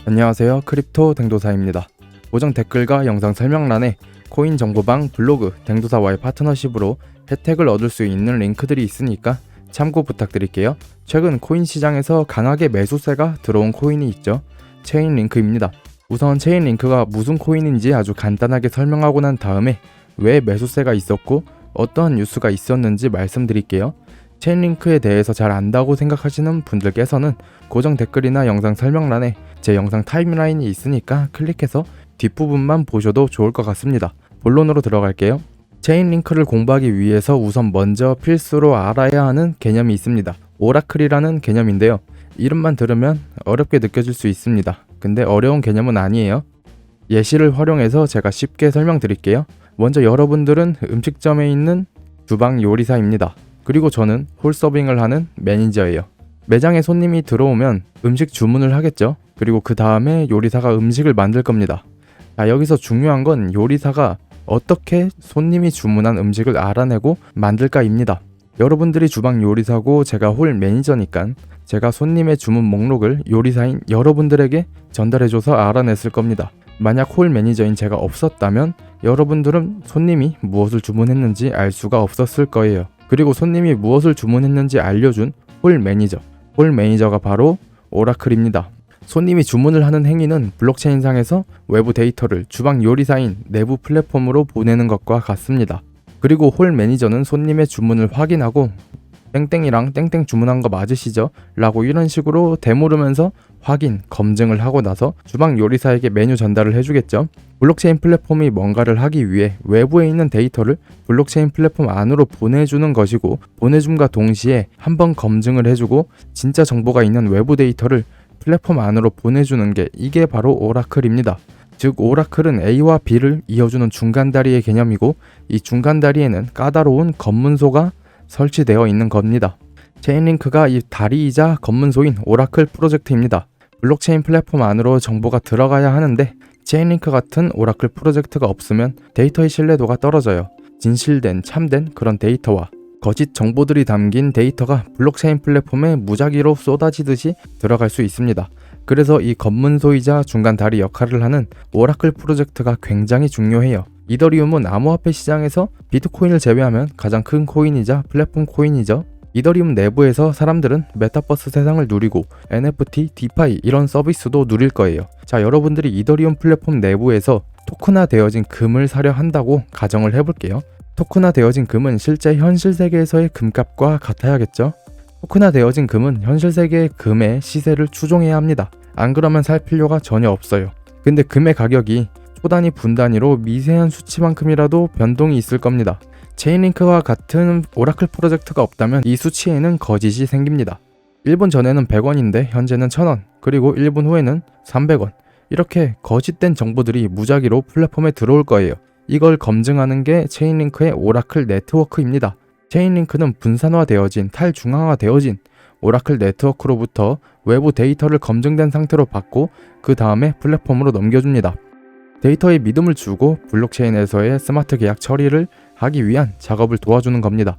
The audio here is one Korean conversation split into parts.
안녕하세요. 크립토 댕도사입니다. 고정 댓글과 영상 설명란에 코인 정보방, 블로그, 댕도사와의 파트너십으로 혜택을 얻을 수 있는 링크들이 있으니까 참고 부탁드릴게요. 최근 코인 시장에서 강하게 매수세가 들어온 코인이 있죠. 체인링크입니다. 우선 체인링크가 무슨 코인인지 아주 간단하게 설명하고 난 다음에 왜 매수세가 있었고 어떠한 뉴스가 있었는지 말씀드릴게요. 체인링크에 대해서 잘 안다고 생각하시는 분들께서는 고정 댓글이나 영상 설명란에 제 영상 타임라인이 있으니까 클릭해서 뒷부분만 보셔도 좋을 것 같습니다. 본론으로 들어갈게요. 체인링크를 공부하기 위해서 우선 먼저 필수로 알아야 하는 개념이 있습니다. 오라클이라는 개념인데요. 이름만 들으면 어렵게 느껴질 수 있습니다. 근데 어려운 개념은 아니에요. 예시를 활용해서 제가 쉽게 설명드릴게요. 먼저 여러분들은 음식점에 있는 주방 요리사입니다. 그리고 저는 홀서빙을 하는 매니저예요. 매장에 손님이 들어오면 음식 주문을 하겠죠. 그리고 그 다음에 요리사가 음식을 만들 겁니다. 여기서 중요한 건 요리사가 어떻게 손님이 주문한 음식을 알아내고 만들까입니다. 여러분들이 주방 요리사고 제가 홀 매니저니까 제가 손님의 주문 목록을 요리사인 여러분들에게 전달해줘서 알아냈을 겁니다. 만약 홀 매니저인 제가 없었다면 여러분들은 손님이 무엇을 주문했는지 알 수가 없었을 거예요. 그리고 손님이 무엇을 주문했는지 알려준 홀 매니저가 바로 오라클입니다. 손님이 주문을 하는 행위는 블록체인상에서 외부 데이터를 주방 요리사인 내부 플랫폼으로 보내는 것과 같습니다. 그리고 홀 매니저는 손님의 주문을 확인하고 땡땡이랑 땡땡 주문한 거 맞으시죠? 라고 이런 식으로 되물으면서 확인, 검증을 하고 나서 주방 요리사에게 메뉴 전달을 해주겠죠. 블록체인 플랫폼이 뭔가를 하기 위해 외부에 있는 데이터를 블록체인 플랫폼 안으로 보내주는 것이고, 보내줌과 동시에 한번 검증을 해주고 진짜 정보가 있는 외부 데이터를 플랫폼 안으로 보내주는 게 이게 바로 오라클입니다. 즉 오라클은 A와 B를 이어주는 중간다리의 개념이고, 이 중간다리에는 까다로운 검문소가 설치되어 있는 겁니다. 체인링크가 이 다리이자 검문소인 오라클 프로젝트입니다. 블록체인 플랫폼 안으로 정보가 들어가야 하는데 체인링크 같은 오라클 프로젝트가 없으면 데이터의 신뢰도가 떨어져요. 진실된, 참된 그런 데이터와 거짓 정보들이 담긴 데이터가 블록체인 플랫폼에 무작위로 쏟아지듯이 들어갈 수 있습니다. 그래서 이 검문소이자 중간 다리 역할을 하는 오라클 프로젝트가 굉장히 중요해요. 이더리움은 암호화폐 시장에서 비트코인을 제외하면 가장 큰 코인이자 플랫폼 코인이죠. 이더리움 내부에서 사람들은 메타버스 세상을 누리고 NFT, 디파이 이런 서비스도 누릴 거예요. 자, 여러분들이 이더리움 플랫폼 내부에서 토큰화 되어진 금을 사려 한다고 가정을 해볼게요. 토큰화 되어진 금은 실제 현실 세계에서의 금값과 같아야겠죠? 토큰화 되어진 금은 현실 세계의 금의 시세를 추종해야 합니다. 안 그러면 살 필요가 전혀 없어요. 근데 금의 가격이 초단위 분단위로 미세한 수치만큼이라도 변동이 있을 겁니다. 체인링크와 같은 오라클 프로젝트가 없다면 이 수치에는 거짓이 생깁니다. 1분 전에는 100원인데 현재는 1000원, 그리고 1분 후에는 300원. 이렇게 거짓된 정보들이 무작위로 플랫폼에 들어올 거예요. 이걸 검증하는 게 체인링크의 오라클 네트워크입니다. 체인링크는 분산화되어진, 탈중앙화되어진 오라클 네트워크로부터 외부 데이터를 검증된 상태로 받고 그 다음에 플랫폼으로 넘겨줍니다. 데이터에 믿음을 주고 블록체인에서의 스마트 계약 처리를 하기 위한 작업을 도와주는 겁니다.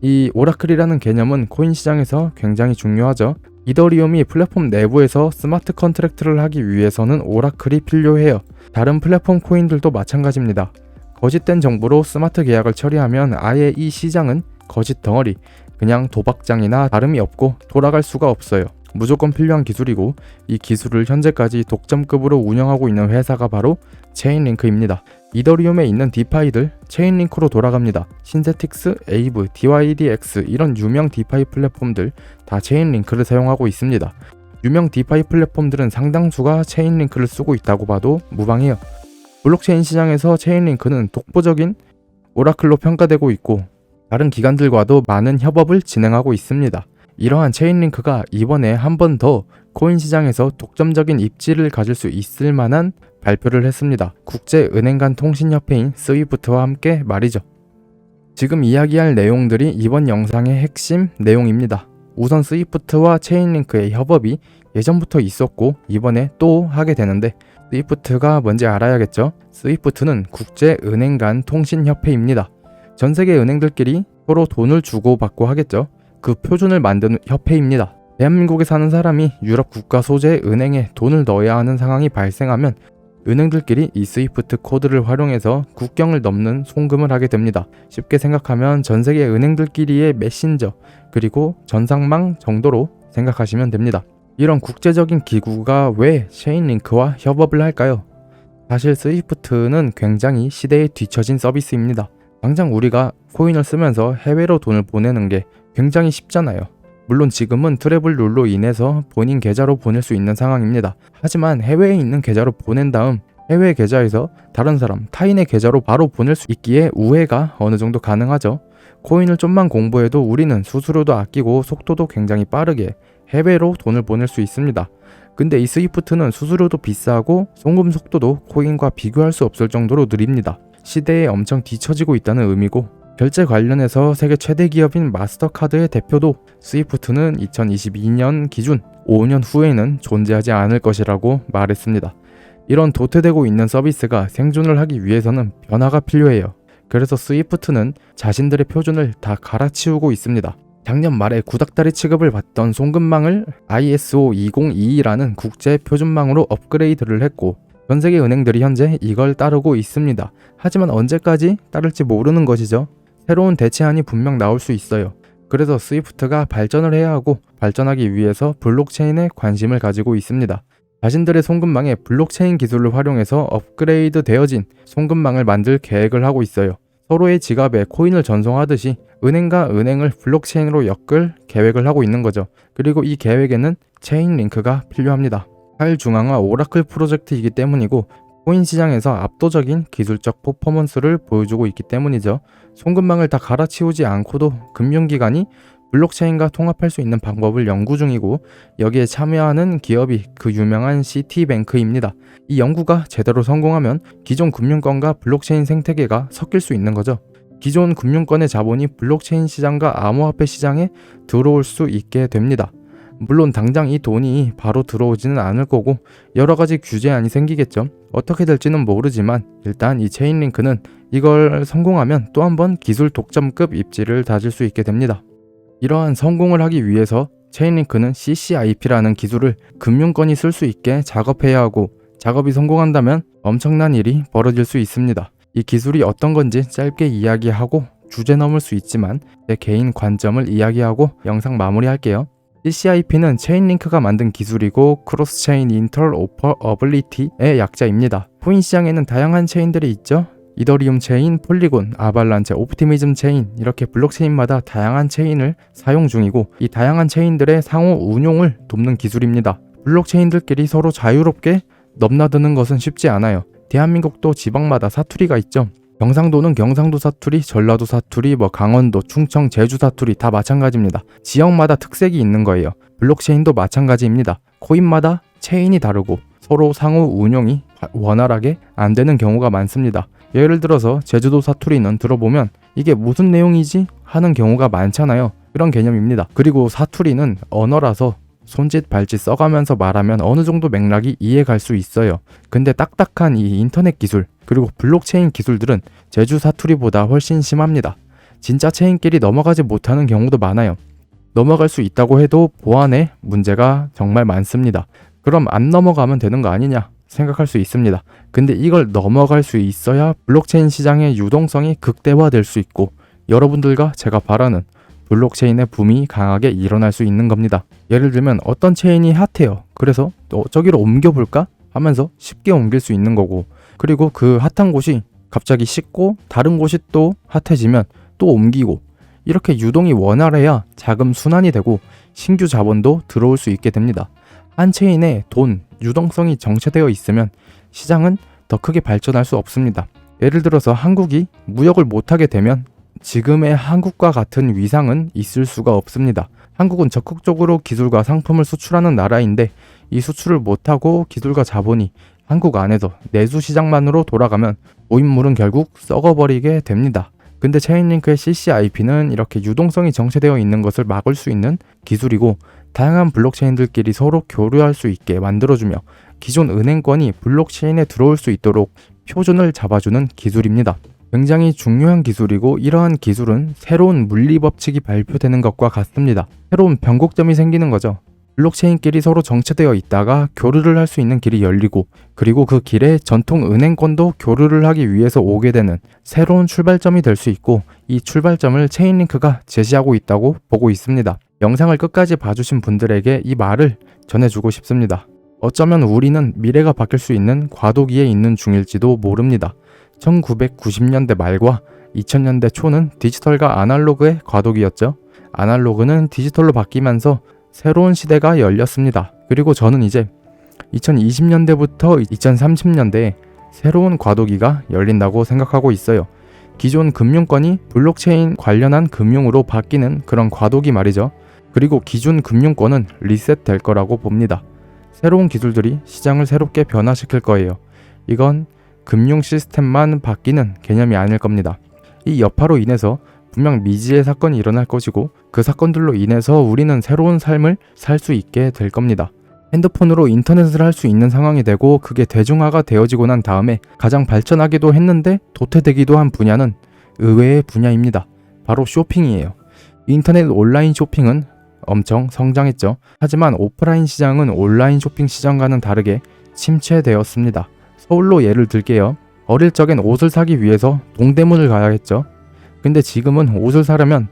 이 오라클이라는 개념은 코인 시장에서 굉장히 중요하죠. 이더리움이 플랫폼 내부에서 스마트 컨트랙트를 하기 위해서는 오라클이 필요해요. 다른 플랫폼 코인들도 마찬가지입니다. 거짓된 정보로 스마트 계약을 처리하면 아예 이 시장은 거짓 덩어리, 그냥 도박장이나 다름이 없고 돌아갈 수가 없어요. 무조건 필요한 기술이고, 이 기술을 현재까지 독점급으로 운영하고 있는 회사가 바로 체인링크입니다. 이더리움에 있는 디파이들 체인링크로 돌아갑니다. 신세틱스, 에이브, DYDX 이런 유명 디파이 플랫폼들 다 체인링크를 사용하고 있습니다. 유명 디파이 플랫폼들은 상당수가 체인링크를 쓰고 있다고 봐도 무방해요. 블록체인 시장에서 체인링크는 독보적인 오라클로 평가되고 있고, 다른 기관들과도 많은 협업을 진행하고 있습니다. 이러한 체인링크가 이번에 한 번 더 코인 시장에서 독점적인 입지를 가질 수 있을 만한 발표를 했습니다. 국제은행 간 통신협회인 스위프트와 함께 말이죠. 지금 이야기할 내용들이 이번 영상의 핵심 내용입니다. 우선 스위프트와 체인링크의 협업이 예전부터 있었고 이번에 또 하게 되는데, 스위프트가 뭔지 알아야겠죠? 스위프트는 국제은행 간 통신협회입니다. 전 세계 은행들끼리 서로 돈을 주고받고 하겠죠. 그 표준을 만드는 협회입니다. 대한민국에 사는 사람이 유럽 국가 소재의 은행에 돈을 넣어야 하는 상황이 발생하면 은행들끼리 이 스위프트 코드를 활용해서 국경을 넘는 송금을 하게 됩니다. 쉽게 생각하면 전 세계 은행들끼리의 메신저 그리고 전상망 정도로 생각하시면 됩니다. 이런 국제적인 기구가 왜 체인링크와 협업을 할까요? 사실 스위프트는 굉장히 시대에 뒤처진 서비스입니다. 당장 우리가 코인을 쓰면서 해외로 돈을 보내는 게 굉장히 쉽잖아요. 물론 지금은 트래블 룰로 인해서 본인 계좌로 보낼 수 있는 상황입니다. 하지만 해외에 있는 계좌로 보낸 다음 해외 계좌에서 다른 사람, 타인의 계좌로 바로 보낼 수 있기에 우회가 어느 정도 가능하죠. 코인을 좀만 공부해도 우리는 수수료도 아끼고 속도도 굉장히 빠르게 해외로 돈을 보낼 수 있습니다. 근데 이 스위프트는 수수료도 비싸고 송금 속도도 코인과 비교할 수 없을 정도로 느립니다. 시대에 엄청 뒤처지고 있다는 의미고, 결제 관련해서 세계 최대 기업인 마스터카드의 대표도 스위프트는 2022년 기준 5년 후에는 존재하지 않을 것이라고 말했습니다. 이런 도태되고 있는 서비스가 생존을 하기 위해서는 변화가 필요해요. 그래서 스위프트는 자신들의 표준을 다 갈아치우고 있습니다. 작년 말에 구닥다리 취급을 받던 송금망을 ISO 2022라는 국제 표준망으로 업그레이드를 했고, 전 세계 은행들이 현재 이걸 따르고 있습니다. 하지만 언제까지 따를지 모르는 것이죠. 새로운 대체안이 분명 나올 수 있어요. 그래서 스위프트가 발전을 해야 하고, 발전하기 위해서 블록체인에 관심을 가지고 있습니다. 자신들의 송금망에 블록체인 기술을 활용해서 업그레이드 되어진 송금망을 만들 계획을 하고 있어요. 서로의 지갑에 코인을 전송하듯이 은행과 은행을 블록체인으로 엮을 계획을 하고 있는 거죠. 그리고 이 계획에는 체인링크가 필요합니다. 탈중앙화 오라클 프로젝트이기 때문이고, 코인 시장에서 압도적인 기술적 퍼포먼스를 보여주고 있기 때문이죠. 송금망을 다 갈아치우지 않고도 금융기관이 블록체인과 통합할 수 있는 방법을 연구 중이고, 여기에 참여하는 기업이 그 유명한 시티뱅크입니다. 이 연구가 제대로 성공하면 기존 금융권과 블록체인 생태계가 섞일 수 있는 거죠. 기존 금융권의 자본이 블록체인 시장과 암호화폐 시장에 들어올 수 있게 됩니다. 물론 당장 이 돈이 바로 들어오지는 않을 거고 여러 가지 규제안이 생기겠죠. 어떻게 될지는 모르지만 일단 이 체인링크는 이걸 성공하면 또 한 번 기술 독점급 입지를 다질 수 있게 됩니다. 이러한 성공을 하기 위해서 체인링크는 CCIP라는 기술을 금융권이 쓸 수 있게 작업해야 하고, 작업이 성공한다면 엄청난 일이 벌어질 수 있습니다. 이 기술이 어떤 건지 짧게 이야기하고 주제 넘을 수 있지만 제 개인 관점을 이야기하고 영상 마무리할게요. CCIP는 체인링크가 만든 기술이고 크로스체인 인터오퍼어빌리티의 약자입니다. 코인 시장에는 다양한 체인들이 있죠. 이더리움 체인, 폴리곤, 아발란체, 옵티미즘 체인, 이렇게 블록체인마다 다양한 체인을 사용 중이고, 이 다양한 체인들의 상호 운용을 돕는 기술입니다. 블록체인들끼리 서로 자유롭게 넘나드는 것은 쉽지 않아요. 대한민국도 지방마다 사투리가 있죠. 경상도는 경상도 사투리, 전라도 사투리, 강원도, 충청, 제주 사투리 다 마찬가지입니다. 지역마다 특색이 있는 거예요. 블록체인도 마찬가지입니다. 코인마다 체인이 다르고 서로 상호 운용이 원활하게 안 되는 경우가 많습니다. 예를 들어서 제주도 사투리는 들어보면 이게 무슨 내용이지? 하는 경우가 많잖아요. 그런 개념입니다. 그리고 사투리는 언어라서 손짓 발짓 써가면서 말하면 어느 정도 맥락이 이해갈 수 있어요. 근데 딱딱한 이 인터넷 기술 그리고 블록체인 기술들은 제주 사투리보다 훨씬 심합니다. 진짜 체인끼리 넘어가지 못하는 경우도 많아요. 넘어갈 수 있다고 해도 보안에 문제가 정말 많습니다. 그럼 안 넘어가면 되는 거 아니냐 생각할 수 있습니다. 근데 이걸 넘어갈 수 있어야 블록체인 시장의 유동성이 극대화될 수 있고, 여러분들과 제가 바라는 블록체인의 붐이 강하게 일어날 수 있는 겁니다. 예를 들면 어떤 체인이 핫해요. 그래서 저기로 옮겨볼까? 하면서 쉽게 옮길 수 있는 거고, 그리고 그 핫한 곳이 갑자기 식고 다른 곳이 또 핫해지면 또 옮기고, 이렇게 유동이 원활해야 자금 순환이 되고 신규 자본도 들어올 수 있게 됩니다. 한 체인에 돈, 유동성이 정체되어 있으면 시장은 더 크게 발전할 수 없습니다. 예를 들어서 한국이 무역을 못하게 되면 지금의 한국과 같은 위상은 있을 수가 없습니다. 한국은 적극적으로 기술과 상품을 수출하는 나라인데, 이 수출을 못하고 기술과 자본이 한국 안에서 내수 시장만으로 돌아가면 고인물은 결국 썩어버리게 됩니다. 근데 체인링크의 CCIP는 이렇게 유동성이 정체되어 있는 것을 막을 수 있는 기술이고, 다양한 블록체인들끼리 서로 교류할 수 있게 만들어주며 기존 은행권이 블록체인에 들어올 수 있도록 표준을 잡아주는 기술입니다. 굉장히 중요한 기술이고, 이러한 기술은 새로운 물리 법칙이 발표되는 것과 같습니다. 새로운 변곡점이 생기는 거죠. 블록체인끼리 서로 정체되어 있다가 교류를 할 수 있는 길이 열리고, 그리고 그 길에 전통 은행권도 교류를 하기 위해서 오게 되는 새로운 출발점이 될 수 있고, 이 출발점을 체인링크가 제시하고 있다고 보고 있습니다. 영상을 끝까지 봐주신 분들에게 이 말을 전해주고 싶습니다. 어쩌면 우리는 미래가 바뀔 수 있는 과도기에 있는 중일지도 모릅니다. 1990년대 말과 2000년대 초는 디지털과 아날로그의 과도기였죠. 아날로그는 디지털로 바뀌면서 새로운 시대가 열렸습니다. 그리고 저는 이제 2020년대부터 2030년대에 새로운 과도기가 열린다고 생각하고 있어요. 기존 금융권이 블록체인 관련한 금융으로 바뀌는 그런 과도기 말이죠. 그리고 기존 금융권은 리셋될 거라고 봅니다. 새로운 기술들이 시장을 새롭게 변화시킬 거예요. 이건 금융 시스템만 바뀌는 개념이 아닐 겁니다. 이 여파로 인해서 분명 미지의 사건이 일어날 것이고, 그 사건들로 인해서 우리는 새로운 삶을 살 수 있게 될 겁니다. 핸드폰으로 인터넷을 할 수 있는 상황이 되고, 그게 대중화가 되어지고 난 다음에 가장 발전하기도 했는데 도태되기도 한 분야는 의외의 분야입니다. 바로 쇼핑이에요. 인터넷 온라인 쇼핑은 엄청 성장했죠. 하지만 오프라인 시장은 온라인 쇼핑 시장과는 다르게 침체되었습니다. 서울로 예를 들게요. 어릴 적엔 옷을 사기 위해서 동대문을 가야 했죠. 근데 지금은 옷을 사려면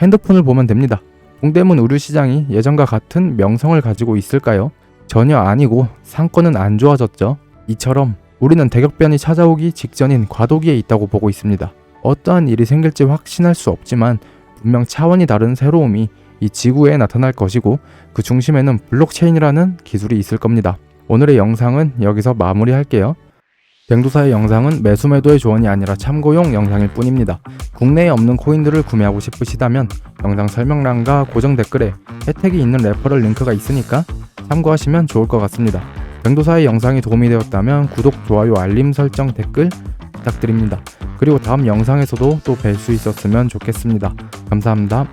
핸드폰을 보면 됩니다. 동대문 의류시장이 예전과 같은 명성을 가지고 있을까요? 전혀 아니고 상권은 안 좋아졌죠. 이처럼 우리는 대격변이 찾아오기 직전인 과도기에 있다고 보고 있습니다. 어떠한 일이 생길지 확신할 수 없지만 분명 차원이 다른 새로움이 이 지구에 나타날 것이고, 그 중심에는 블록체인이라는 기술이 있을 겁니다. 오늘의 영상은 여기서 마무리할게요. 댕도사의 영상은 매수매도의 조언이 아니라 참고용 영상일 뿐입니다. 국내에 없는 코인들을 구매하고 싶으시다면 영상 설명란과 고정 댓글에 혜택이 있는 레퍼럴 링크가 있으니까 참고하시면 좋을 것 같습니다. 댕도사의 영상이 도움이 되었다면 구독, 좋아요, 알림 설정, 댓글 부탁드립니다. 그리고 다음 영상에서도 또 뵐 수 있었으면 좋겠습니다. 감사합니다.